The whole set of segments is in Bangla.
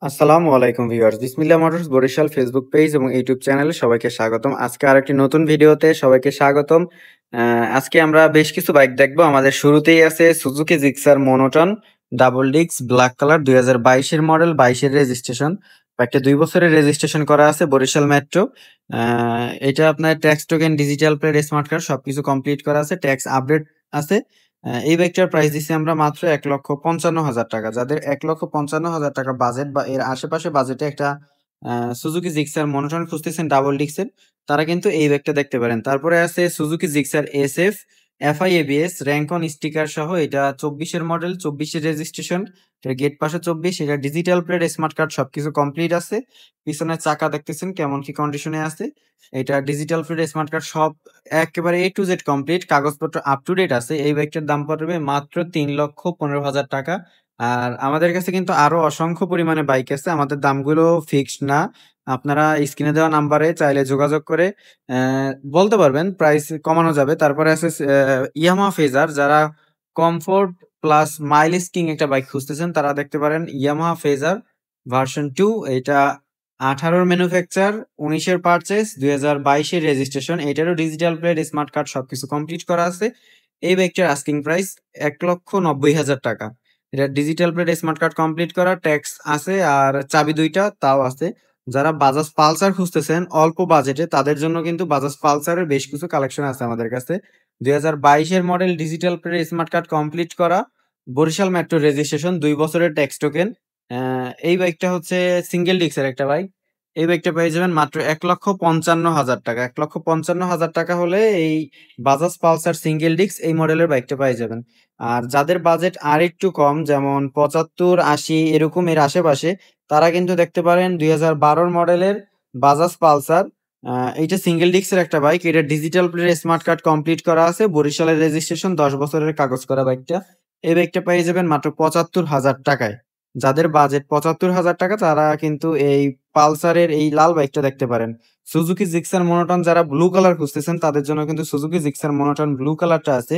আসসালামু আলাইকুম ভিউয়ার্স। বিসমিল্লাহ মোটরস বরিশাল ফেসবুক পেজ এবং ইউটিউব চ্যানেলে সবাইকে স্বাগতম। আজকে আরেকটি নতুন ভিডিওতে সবাইকে স্বাগতম। আজকে আমরা বেশ কিছু বাইক দেখবো। আমাদের শুরুতেই আছে Suzuki Gixxer monotone double disc black colour 2022 এর মডেল, 22 এর রেজিস্ট্রেশন। বাইকটা 2 বছরের রেজিস্ট্রেশন করা আছে বরিশাল মেট্রো। এটা আপনার tax token, digital plate, smart card সবকিছু কমপ্লিট করা আছে। ট্যাক্স আপডেট আছে। এই বাইকটার প্রাইস দিচ্ছি আমরা মাত্র ১,৫৫,০০০ টাকা। যাদের ১,৫৫,০০০ টাকা বাজেট বা এর আশেপাশে বাজেটে একটা সুজুকি জিক্সার মনোটন খুঁজতেছেন ডাবল ডিস্কের, তারা কিন্তু এই বাইকটা দেখতে পারেন। তারপরে আছে Suzuki Gixxer SF FI ABS rank on sticker সহ। এটা ২৪ এর মডেল, ২৪ এর রেজিস্ট্রেশন। এটার গেট পাশে ২৪, এটা ডিজিটাল প্লেট, স্মার্ট কার্ড সবকিছু কমপ্লিট আছে। পিছনের চাকা দেখতেছেন কেমন কি কন্ডিশনে আছে। এটা ডিজিটাল প্লেট, স্মার্ট কার্ড সব একেবারে A to Z কমপ্লিট, কাগজপত্র আপ টু ডেট আছে। এই বাইকটার দাম পড়বে মাত্র ৩,১৫,০০০ টাকা। আর আমাদের কাছে কিন্তু আরো অসংখ্য পরিমাণে বাইক আছে। আমাদের দামগুলো ফিক্সড না। আপনারা স্ক্রিনে দেওয়া নাম্বারে চাইলে যোগাযোগ করে বলতে পারবেন, প্রাইস কমানো যাবে। তারপরে আছে ইয়ামাহা ফেজার। যারা কমফোর্ট প্লাস মাইলেজ কিং একটা বাইক খুঁজতেছেন তারা দেখতে পারেন ইয়ামাহা ফেজার ভার্সন 2। এটা 18 র ম্যানুফ্যাকচার, 19 এর পারচেজ, 2022 এর রেজিস্ট্রেশন। এটারও ডিজিটাল প্লেট, স্মার্ট কার্ড সবকিছু কমপ্লিট করা আছে। এই বাইকটার আস্কিং প্রাইস ১,৯০,০০০ টাকা। এটা digital plate, smart card complete করা, ট্যাক্স আছে আর চাবি ২ টা তাও আছে। যারা বাজাজ পালসার খুঁজতেছেন অল্প বাজেটে তাদের জন্য কিন্তু বাজাজ পালসারের বেশ কিছু কালেকশন আছে আমাদের কাছে। ২০২২ এর model, digital plate, smart card complete করা, বরিশাল মেট্রো রেজিস্ট্রেশন, ২ বছরের ট্যাক্স টোকেন। এই বাইকটা হচ্ছে সিঙ্গেল ডিস্কের একটা বাইক। এই বাইকটা পেয়ে যাবেন মাত্র ১,৫৫,০০০ টাকা। ১,৫৫,০০০ টাকা হলে এই বাজাজ পালসার সিঙ্গেল ডিস্ক এই মডেলের বাইকটা পেয়ে যাবেন। আর যাদের বাজেট আরেকটু কম, যেমন ৭৫, ৮০ এরকম এর আশেপাশে, তারা কিন্তু দেখতে পারেন ২০১২ মডেলের বাজাজ পালসার। এইটা সিঙ্গেল ডিস্কের একটা বাইক। এটা digital plate, smart card complete করা আছে। বরিশালের রেজিস্ট্রেশন, ১০ বছরের কাগজ করা বাইকটা। এই বাইকটা পেয়ে যাবেন মাত্র ৭৫,০০০ টাকায়। যাদের বাজেট ৭৫,০০০ টাকা তারা কিন্তু এই পালসারের এই লাল বাইকটা দেখতে পারেন। সুজুকি জিক্সার মোনোটন যারা ব্লু কালার খুঁজতেছেন তাদের জন্য কিন্তু সুজুকি জিক্সার মোনোটন ব্লু কালারটা আছে।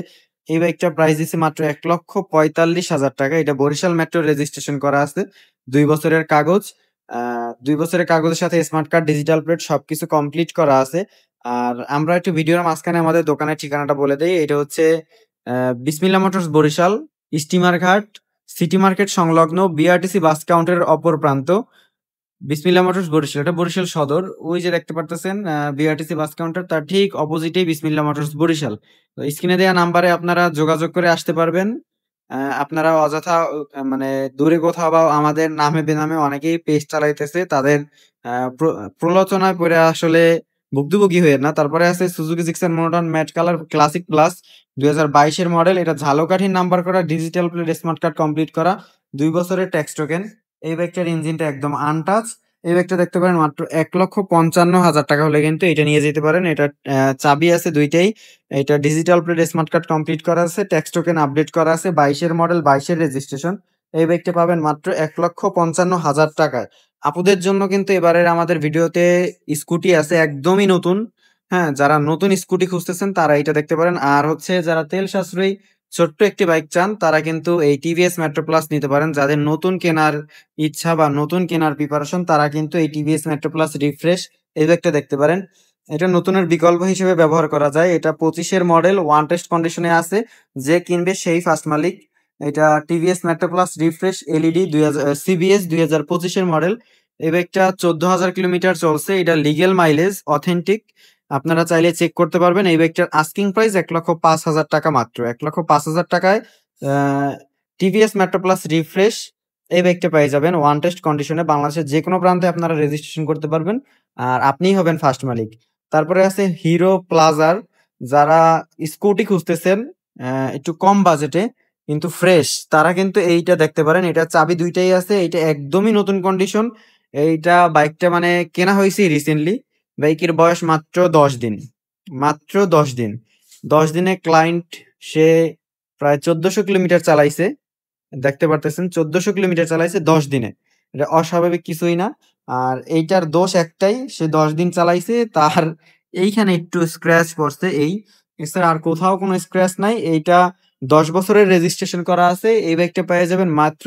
এই বাইকটার প্রাইস দিচ্ছি মাত্র ১,৪৫,০০০ টাকা। এটা বরিশাল মেট্রো রেজিস্ট্রেশন করা আছে। ২ বছরের কাগজ। ২ বছরের কাগজের সাথে স্মার্ট কার্ড, ডিজিটাল প্লেট সবকিছু কমপ্লিট করা আছে। আর আমরা একটু ভিডিওর মাঝখানে আমাদের দোকানের ঠিকানাটা বলে দেই। এটা হচ্ছে বিসমিল্লাহ মোটরস বরিশাল, স্টিমার ঘাট, সিটি মার্কেট সংলগ্ন, বিআরটিসি বাস কাউন্টারের অপর প্রান্ত। বিসমিল্লাহ মোটরস বরিশাল, এটা বরিশাল সদর। ওই যে দেখতে পারতেছেন বিআরটিসি বাস কাউন্টার, তার ঠিক অপোজিটেই বিসমিল্লাহ মোটরস বরিশাল। তো স্ক্রিনে দেওয়া নাম্বারে আপনারা যোগাযোগ করে আসতে পারবেন। আপনারা অযথা মানে দূরে কোথাও বা আমাদের নামে বেনামে অনেকেই পেজ চালাইতেছে। তাদের প্ররোচনায় পড়ে আসলে ভুক্তভোগী হইয়েন না। তারপরে আছে Suzuki Gixxer monotone matte colour classic plus, ২০২২ এর মডেল। এটা ঝালকাঠির নাম্বার করা, digital plate, smart card complete করা, ২ বছরের ট্যাক্স টোকেন। এই বাইকটার ইঞ্জিনটা একদম আনটাচ। এই বাইকটা দেখতে পারেন মাত্র ১,৫৫,০০০ টাকা হলে কিন্তু এটা নিয়ে যেতে পারেন। এটার চাবি আছে ২ টাই। এটা digital plate, smart card complete করা আছে, ট্যাক্স টোকেন আপডেট করা আছে, ২২ এর মডেল, ২২ এর রেজিস্ট্রেশন। এই বাইকটা পাবেন মাত্র ১,৫৫,০০০ টাকায়। আপুদের জন্য কিন্তু এবারের আমাদের ভিডিওতে স্কুটি আছে একদমই নতুন। হ্যাঁ, যারা নতুন স্কুটি খুঁজতেছেন তারা এটা দেখতে পারেন। আর হচ্ছে যারা তেল সাশ্রয়ী ছোট্ট একটি বাইক চান তারা কিন্তু এই টিভিএস মেট্রো প্লাস নিতে পারেন। যাদের নতুন কেনার ইচ্ছা বা নতুন কেনার প্রিপারেশন তারা কিন্তু এই টিভিএস মেট্রো প্লাস রিফ্রেশ এই বাইকটা দেখতে পারেন। এটা নতুনের বিকল্প হিসেবে ব্যবহার করা যায়। এটা ২৫ এর মডেল, ওয়ান টেস্ট কন্ডিশনে আছে। যে কিনবে সেই ফার্স্ট মালিক। এটা TVS metro plus refresh LED CBS ২০২৫ এর মডেল। এই বাইকটা ১৪,০০০ কিলোমিটার চলছে। এটা লিগ্যাল মাইলেজ, অথেন্টিক। আপনারা চাইলে চেক করতে পারবেন। এই বাইকটার আস্কিং প্রাইস ১,৫০০০০ টাকা মাত্র। ১,৫০০০০ টাকায় টিভিএস মেট্রো প্লাস রিফ্রেশ এই বাইকটা পেয়ে যাবেন ওয়ান টেস্ট কন্ডিশনে। বাংলাদেশের যেকোনো প্রান্তে আপনারা রেজিস্ট্রেশন করতে পারবেন। আর আপনিই হবেন ফার্স্ট মালিক। তারপরে আছে হিরো প্লাজার। যারা স্কুটি খুঁজতেছেন একটু কম বাজেটে কিন্তু ফ্রেশ, তারা কিন্তু এইটা দেখতে পারেন। এটার চাবি ২ টাই আছে। এইটা একদমই নতুন কন্ডিশন। এইটা বাইকটা মানে কেনা হইছে রিসেন্টলি। বাইকের বয়স মাত্র ১০ দিন। মাত্র ১০ দিন। ১০ দিনে ক্লায়েন্ট সে প্রায় ১৪০০ কিলোমিটার চালাইছে। দেখতে পারতেছেন ১৪০০ কিলোমিটার চালাইছে ১০ দিনে। এটা অস্বাভাবিক কিছুই না। আর এইটার দোষ একটাই, সে ১০ দিন চালাইছে, তার এইখানে একটু স্ক্র্যাচ পড়ছে এই। এছাড়া আর কোথাও কোনো স্ক্র্যাচ নাই। এইটা ১০ বছরের রেজিস্ট্রেশন করা আছে। এই বাইকটা পেয়ে যাবেন মাত্র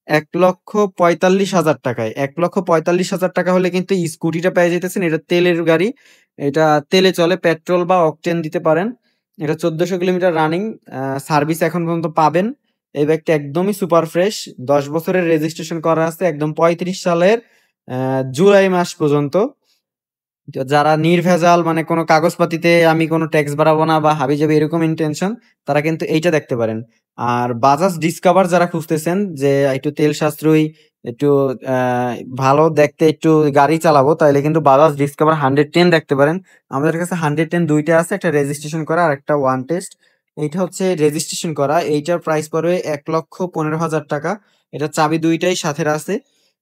১,৪৫,০০০ টাকায়। ১,৪৫,০০০ টাকা হলে কিন্তু স্কুটিটা পেয়ে যাইতেছেন। এটা তেলের গাড়ি। এটা তেলে চলে, পেট্রোল বা অকটেন দিতে পারেন। এটা ১৪০০ কিলোমিটার রানিং, সার্ভিস এখন পর্যন্ত পাবেন। এই বাইকটা একদমই সুপার ফ্রেশ। ১০ বছরের রেজিস্ট্রেশন করা আছে একদম ৩৫ সালের জুলাই মাস পর্যন্ত। তো যারা নির্ভেজাল, মানে কোনো কাগজপাতিতে আমি কোনো ট্যাক্স বাড়াবো না বা হাবিজাবি এরকম ইনটেনশন, তারা কিন্তু এইটা দেখতে পারেন। আর বাজাজ ডিসকভার যারা খুঁজতেছেন যে একটু তেল সাশ্রয়ী, একটু ভালো দেখতে, একটু গাড়ি চালাবো, তাইলে কিন্তু বাজাজ ডিসকভার 110 দেখতে পারেন। আমাদের কাছে 110 দুইটা আছে, একটা রেজিস্ট্রেশন করা আর একটা ওয়ান টেস্ট। এইটা হচ্ছে রেজিস্ট্রেশন করা, এইটার প্রাইস পড়বে ১,১৫,০০০ টাকা। এটা চাবি দুইটাই সাথে আছে।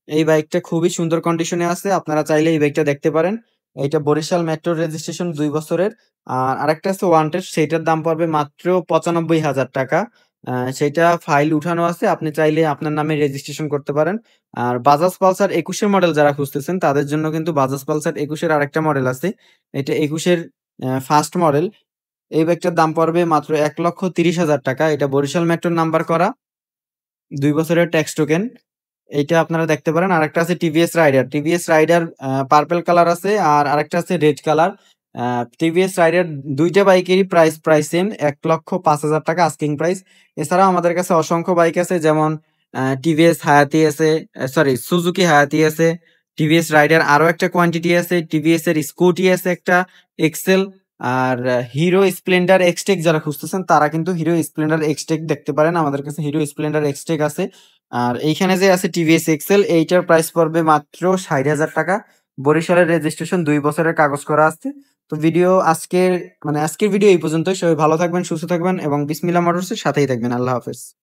এই বাইকটা খুবই সুন্দর কন্ডিশনে আছে, আপনারা চাইলে এই বাইকটা দেখতে পারেন। এইটা বরিশাল মেট্রোর রেজিস্ট্রেশন ২ বছরের। আর আরেকটা আছে ওয়ান্টেড, সেইটার দাম পড়বে মাত্র ৯৫,০০০ টাকা। সেইটা ফাইল উঠানো আছে। আপনি চাইলে আপনার নামে রেজিস্ট্রেশন করতে পারেন। আর বাজাজ পালসার ২১ এর মডেল যারা খুঁজতেছেন তাদের জন্য কিন্তু বাজাজ পালসার ২১ এর আরেকটা মডেল আছে। এটা ২১ এর ফার্স্ট মডেল। এই বাইকটার দাম পড়বে মাত্র ১,৩০,০০০ টাকা। এটা বরিশাল মেট্রোর নাম্বার করা। ২ বছরের ট্যাক্স টোকেন। এইটা আপনারা দেখতে পারেন। আরেকটা আছে TVS Raider. TVS Raider purple colour আছে আর আরেকটা আছে রেড কালার। টিভিএস রাইডার ২ টা বাইকেরই প্রাইস সেম, ১,০৫,০০০ টাকা আস্কিং প্রাইস। এছাড়াও আমাদের কাছে অসংখ্য বাইক আছে, যেমন টিভিএস হায়াতি আছে, সরি সুজুকি হায়াতি আছে, টিভিএস রাইডার আরো একটা কোয়ান্টিটি আছে, টিভিএস এর স্কুটি আছে একটা এক্সেল, আর হিরো স্প্লেন্ডার এক্সটেক যারা খুঁজতেছেন তারা কিন্তু হিরো স্প্লেন্ডার এক্সটেক দেখতে পারেন। আমাদের কাছে হিরো স্প্লেন্ডার এক্সটেক আছে। আর এইখানে যে আছে টিভিএস এক্সেল, এইটার প্রাইস পড়বে মাত্র ৬০,০০০ টাকা। বরিশালের রেজিস্ট্রেশন ২ বছরের কাগজ করা আছে। তো ভিডিও আজকের ভিডিও এই পর্যন্তই। সবাই ভালো থাকবেন, সুস্থ থাকবেন এবং বিসমিল্লাহ মোটরসের সাথেই থাকবেন। আল্লাহ হাফেজ।